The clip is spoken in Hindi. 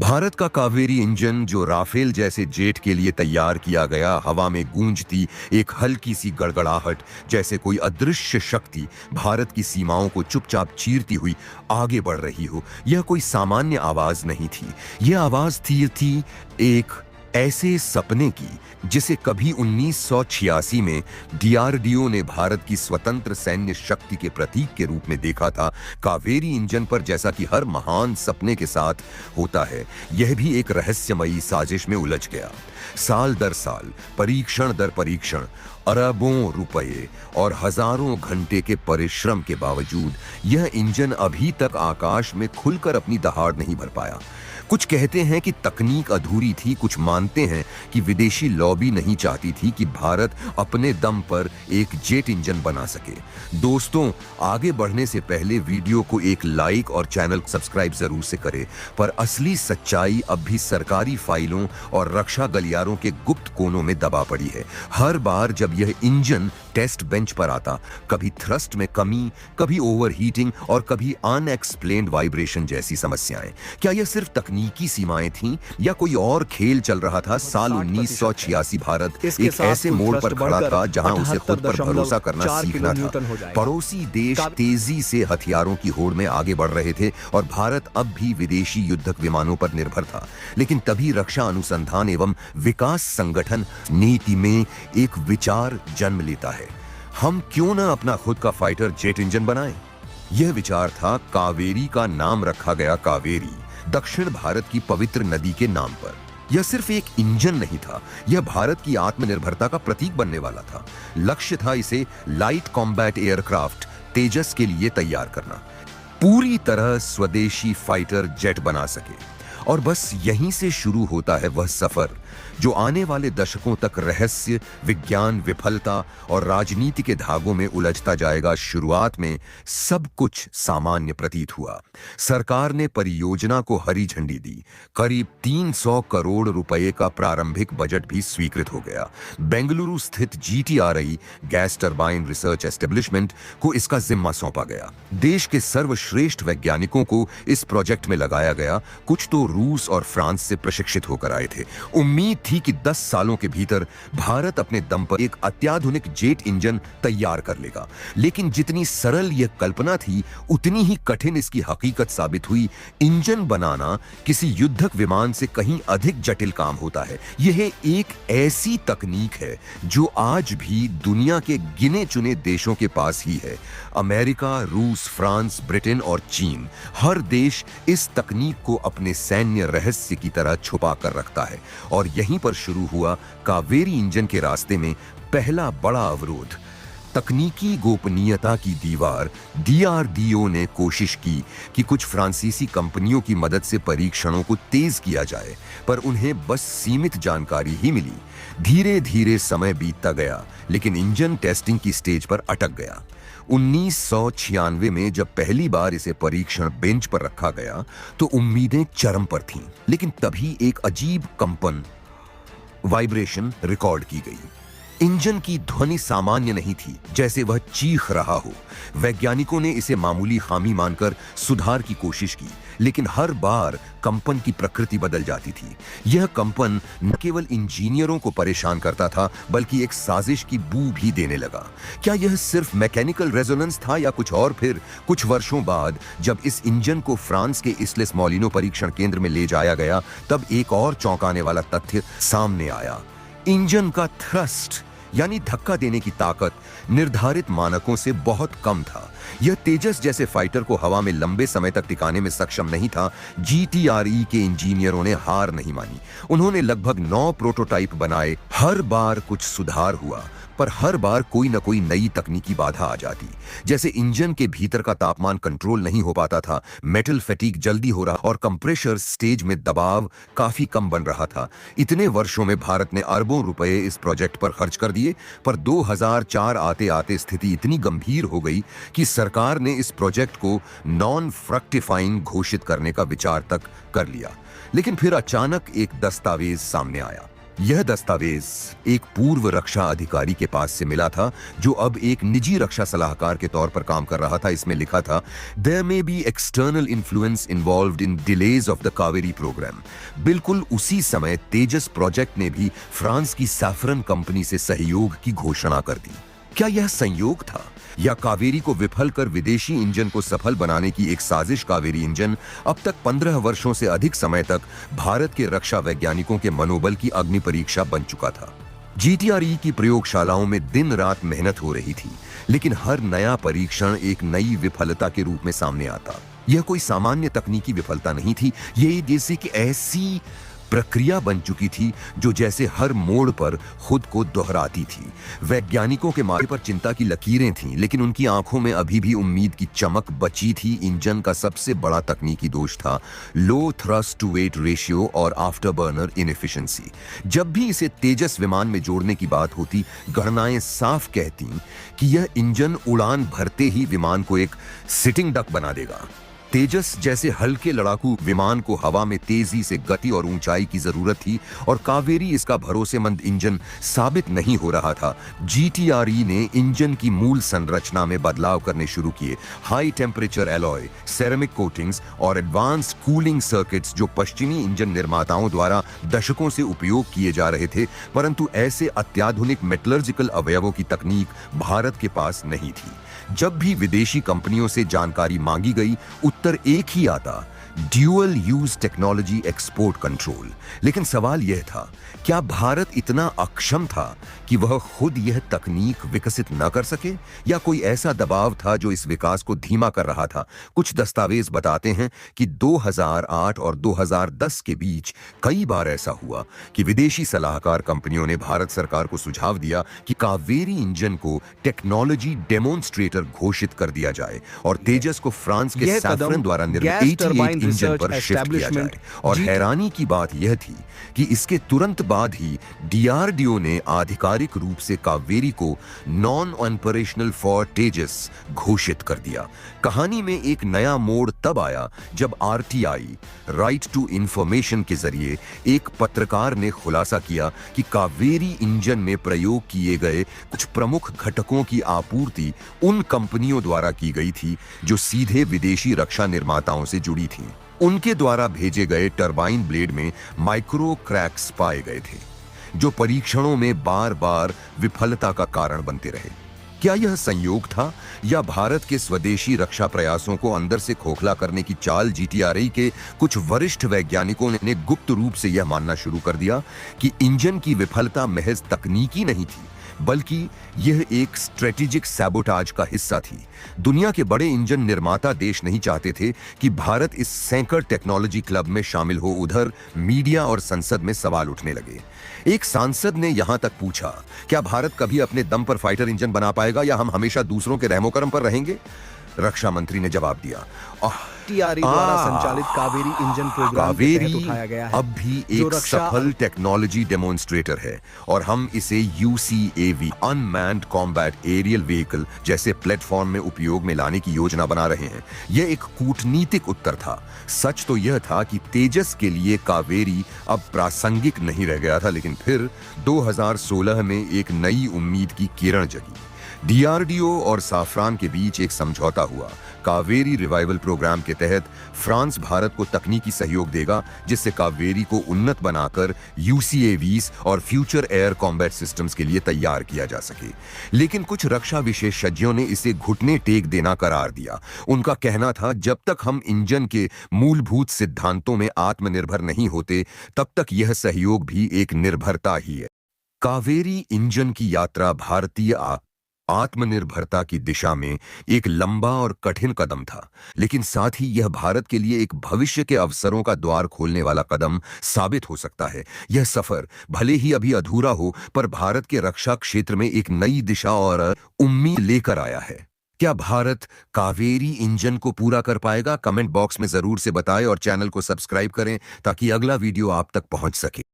भारत का कावेरी इंजन, जो राफेल जैसे जेट के लिए तैयार किया गया, हवा में गूंजती एक हल्की सी गड़गड़ाहट जैसे कोई अदृश्य शक्ति भारत की सीमाओं को चुपचाप चीरती हुई आगे बढ़ रही हो। यह कोई सामान्य आवाज नहीं थी। यह आवाज थी एक ऐसे सपने की जिसे कभी 1986 में डीआरडीओ ने भारत की स्वतंत्र सैन्य शक्ति के प्रतीक के रूप में देखा था। कावेरी इंजन पर, जैसा कि हर महान सपने के साथ होता है, यह भी एक रहस्यमयी साजिश में उलझ गया। साल दर साल, परीक्षण दर परीक्षण, अरबों रुपए और हजारों घंटे के परिश्रम के बावजूद यह इंजन अभी तक आकाश में खुलकर अपनी दहाड़ नहीं भर पाया। कुछ कहते हैं कि तकनीक अधूरी थी, कुछ मानते हैं कि विदेशी लॉबी नहीं चाहती थी कि भारत अपने दम पर एक जेट इंजन बना सके। दोस्तों, आगे बढ़ने से पहले वीडियो को एक लाइक और चैनल सब्सक्राइब जरूर से करें। पर असली सच्चाई अब भी सरकारी फाइलों और रक्षा गलियारों के गुप्त कोनों में दबा पड़ी है। हर बार जब यह इंजन टेस्ट बेंच पर आता, कभी थ्रस्ट में कमी, कभी ओवरहीटिंग और कभी अनएक्सप्लेन्ड वाइब्रेशन जैसी समस्याएं। क्या यह सिर्फ तकनीकी सीमाएं थीं या कोई और खेल चल रहा था? साल 1986 भारत एक ऐसे मोड़ पर खड़ा था जहां उसे खुद पर भरोसा करना सीखना था। पड़ोसी देश तेजी से हथियारों की होड़ में आगे बढ़ रहे थे और भारत अब भी विदेशी युद्धक विमानों पर निर्भर था। लेकिन तभी रक्षा अनुसंधान एवं विकास संगठन नीति में एक विचार जन्म लेता है। हम क्यों ना अपना खुद का फाइटर जेट इंजन बनाएं? यह विचार था, कावेरी का नाम रखा गया कावेरी, दक्षिण भारत की पवित्र नदी के नाम पर। यह सिर्फ एक इंजन नहीं था, यह भारत की आत्मनिर्भरता का प्रतीक बनने वाला था। लक्ष्य था इसे लाइट कॉम्बैट एयरक्राफ्ट तेजस के लिए तैयार करना, पूरी तरह स्वदेशी फाइटर जेट बना सके। और बस यहीं से शुरू होता है वह सफर जो आने वाले दशकों तक रहस्य, विज्ञान, विफलता और राजनीति के धागों में उलझता जाएगा। शुरुआत में सब कुछ सामान्य प्रतीत हुआ। सरकार ने परियोजना को हरी झंडी दी। करीब 300 करोड़ रुपए का प्रारंभिक बजट भी स्वीकृत हो गया। बेंगलुरु स्थित जीटीआरआई गैस टरबाइन रिसर्च एस्टेब्लिशमेंट को इसका जिम्मा सौंपा गया। देश के सर्वश्रेष्ठ वैज्ञानिकों को इस प्रोजेक्ट में लगाया गया। कुछ तो रूस और फ्रांस से प्रशिक्षित होकर आए थे। उम्मीद थी कि 10 सालों के भीतर भारत अपने दम पर एक अत्याधुनिक जेट इंजन तैयार कर लेगा। लेकिन जितनी सरल यह कल्पना थी, उतनी ही कठिन इसकी हकीकत साबित हुई। इंजन बनाना किसी युद्धक विमान से कहीं अधिक जटिल काम होता है। यह एक ऐसी तकनीक है जो आज भी दुनिया के गिने चुने देशों के पास ही है। अमेरिका, रूस, फ्रांस, ब्रिटेन और चीन, हर देश इस तकनीक को अपने सैन्य रहस्य की तरह छुपा कर रखता है। और यहीं पर शुरू हुआ कावेरी इंजन के रास्ते में पहला बड़ा अवरोध, तकनीकी गोपनीयता की दीवार। डीआरडीओ ने कोशिश की कि कुछ फ्रांसीसी कंपनियों की मदद से परीक्षणों को तेज किया जाए, पर उन्हें बस सीमित जानकारी ही मिली। धीरे धीरे समय बीतता गया, लेकिन इंजन टेस्टिंग की स्टेज पर अटक गया। 1996 में जब पहली बार इसे परीक्षण बेंच पर रखा गया तो उम्मीदें चरम पर थीं। लेकिन तभी एक अजीब कंपन, वाइब्रेशन रिकॉर्ड की गई। इंजन की ध्वनि सामान्य नहीं थी, जैसे वह चीख रहा हो। वैज्ञानिकों ने इसे मामूली खामी मानकर सुधार की कोशिश की, लेकिन हर बार कंपन की प्रकृति बदल जाती थी। यह कंपन न केवल इंजीनियरों को परेशान करता था, बल्कि एक साजिश की बू भी देने लगा। क्या यह सिर्फ मैकेनिकल रेजोनेंस था या कुछ और? फिर कुछ वर्षों बाद जब इस इंजन को फ्रांस के इस्लेस मोलिनो परीक्षण केंद्र में ले जाया गया, तब एक और चौंकाने वाला तथ्य सामने आया। इंजन का थ्रस्ट यानी धक्का देने की ताकत निर्धारित मानकों से बहुत कम था। यह तेजस जैसे फाइटर को हवा में लंबे समय तक टिकाने में सक्षम नहीं था। जीटीआरई के इंजीनियरों ने हार नहीं मानी। उन्होंने लगभग 9 प्रोटोटाइप बनाए। हर बार कुछ सुधार हुआ, पर हर बार कोई न कोई नई तकनीकी बाधा आ जाती। जैसे इंजन के भीतर का तापमान कंट्रोल नहीं हो पाता था, मेटल फैटीग जल्दी हो रहा और कंप्रेशर स्टेज में दबाव काफी कम बन रहा था। इतने वर्षों में भारत ने अरबों रुपए इस प्रोजेक्ट पर खर्च कर दिए, पर 2004 आते आते स्थिति इतनी गंभीर हो गई कि सरकार ने इस प्रोजेक्ट को नॉन फ्रक्टिफाइंग घोषित करने का विचार तक कर लिया। लेकिन फिर अचानक एक दस्तावेज सामने आया। यह दस्तावेज एक पूर्व रक्षा अधिकारी के पास से मिला था जो अब एक निजी रक्षा सलाहकार के तौर पर काम कर रहा था। इसमें लिखा था, there may be external influence involved in delays of the Kaveri programme. बिल्कुल उसी समय तेजस प्रोजेक्ट ने भी फ्रांस की सैफरन कंपनी से सहयोग की घोषणा कर दी। क्या यह संयोग था या कावेरी को विफल कर विदेशी इंजन को सफल बनाने की एक साजिश? कावेरी इंजन अब तक 15 वर्षों से अधिक समय तक भारत के रक्षा वैज्ञानिकों के मनोबल की अग्नि परीक्षा बन चुका था। GTRE की प्रयोगशालाओं में दिन रात मेहनत हो रही थी, लेकिन हर नया परीक्षण एक नई विफलता के रूप में सामने आता। यह कोई सामान्य तकनीकी विफलता नहीं थी, ये जैसे कि ऐसी प्रक्रिया बन चुकी थी जो जैसे हर मोड़ पर खुद को दोहराती थी। वैज्ञानिकों के माथे पर चिंता की लकीरें थीं, लेकिन उनकी आंखों में अभी भी उम्मीद की चमक बची थी। इंजन का सबसे बड़ा तकनीकी दोष था लो थ्रस्ट टू वेट रेशियो और आफ्टर बर्नर इनएफिशिएंसी। जब भी इसे तेजस विमान में जोड़ने की बात होती, गणनाएं साफ कहती कि यह इंजन उड़ान भरते ही विमान को एक सिटिंग डक बना देगा। तेजस जैसे हल्के लड़ाकू विमान को हवा में तेजी से गति और ऊंचाई की जरूरत थी और कावेरी इसका भरोसेमंद इंजन साबित नहीं हो रहा था। GTRE ने इंजन की मूल संरचना में बदलाव करने शुरू किए। High temperature alloy, ceramic coatings और एडवांस्ड कूलिंग सर्किट्स जो पश्चिमी इंजन निर्माताओं द्वारा दशकों से उपयोग किए जा रहे थे, परंतु ऐसे अत्याधुनिक मेटलर्जिकल अवयवों की तकनीक भारत के पास नहीं थी। जब भी विदेशी कंपनियों से जानकारी मांगी गई, उत्तर एक ही आता, dual use technology export control. लेकिन सवाल यह था, क्या भारत इतना अक्षम था कि वह खुद यह तकनीक विकसित न कर सके, या कोई ऐसा दबाव था जो इस विकास को धीमा कर रहा था? कुछ दस्तावेज बताते हैं कि 2008 और 2010 के बीच कई बार ऐसा हुआ कि विदेशी सलाहकार कंपनियों ने भारत सरकार को सुझाव दिया कि कावेरी इंजन को टेक्नोलॉजी डेमोन्स्ट्रेटर घोषित कर दिया जाए और तेजस को फ्रांस के सैफरन द्वारा निर्मित 88 इंजन पर शिफ्ट किया जाए। और हैरानी की बात यह थी कि इसके तुरंत बाद ही DRDO ने आधिकारिक रूप से कावेरी को नॉन ऑपरेशनल फॉर तेजस घोषित कर दिया। कहानी में एक नया मोड़ तब आया जब RTI, राइट टू इंफॉर्मेशन के जरिए एक पत्रकार ने खुलासा किया कि कावेरी इंजन में प्रयोग किए गए कुछ प्रमुख घटकों की आपूर्ति उन कंपनियों द्वारा की गई थी जो सीधे विदेशी रक्षा निर्माताओं से जुड़ी थीं। उनके द्वारा भेजे गए टरबाइन ब्लेड में माइक्रो क्रैक्स पाए गए थे, जो परीक्षणों में बार बार विफलता का कारण बनते रहे। क्या यह संयोग था या भारत के स्वदेशी रक्षा प्रयासों को अंदर से खोखला करने की चाल? GTRE के कुछ वरिष्ठ वैज्ञानिकों ने गुप्त रूप से यह मानना शुरू कर दिया कि इंजन की विफलता महज तकनीकी नहीं थी, बल्कि यह एक स्ट्रेटेजिक सैबोटाज का हिस्सा थी। दुनिया के बड़े इंजन निर्माता देश नहीं चाहते थे कि भारत इस सैकड़ टेक्नोलॉजी क्लब में शामिल हो। उधर मीडिया और संसद में सवाल उठने लगे। एक सांसद ने यहां तक पूछा, क्या भारत कभी अपने दम पर फाइटर इंजन बना पाएगा या हम हमेशा दूसरों के रहमो करम पर रहेंगे? रक्षा मंत्री ने जवाब दिया, GTRE द्वारा संचालित कावेरी इंजन प्रोग्राम के तहत उठाया गया है, अब भी एक सफल टेक्नोलॉजी डेमोन्स्ट्रेटर है और हम इसे UCAV, unmanned combat aerial vehicle जैसे प्लेटफॉर्म में उपयोग में लाने की योजना बना रहे हैं। यह एक कूटनीतिक उत्तर था। सच तो यह था कि तेजस के लिए कावेरी अब प्रासंगिक नहीं रह गया था, लेकिन फिर 2016 में एक नई उम्मीद की किरण जगी। DRDO और साफरान के बीच एक समझौता हुआ। कावेरी रिवाइवल प्रोग्राम के तहत फ्रांस भारत को तकनीकी सहयोग देगा, जिससे कावेरी को उन्नत बनाकर UCAVs और फ्यूचर एयर कॉम्बैट सिस्टम्स के लिए तैयार किया जा सके। लेकिन कुछ रक्षा विशेषज्ञों ने इसे घुटने टेक देना करार दिया। उनका कहना था, जब तक हम इंजन के मूलभूत सिद्धांतों में आत्मनिर्भर नहीं होते, तब तक यह सहयोग भी एक निर्भरता ही है। कावेरी इंजन की यात्रा भारतीय आत्मनिर्भरता की दिशा में एक लंबा और कठिन कदम था, लेकिन साथ ही यह भारत के लिए एक भविष्य के अवसरों का द्वार खोलने वाला कदम साबित हो सकता है। यह सफर भले ही अभी अधूरा हो, पर भारत के रक्षा क्षेत्र में एक नई दिशा और उम्मीद लेकर आया है। क्या भारत कावेरी इंजन को पूरा कर पाएगा? कमेंट बॉक्स में जरूर से बताएं और चैनल को सब्सक्राइब करें ताकि अगला वीडियो आप तक पहुंच सके।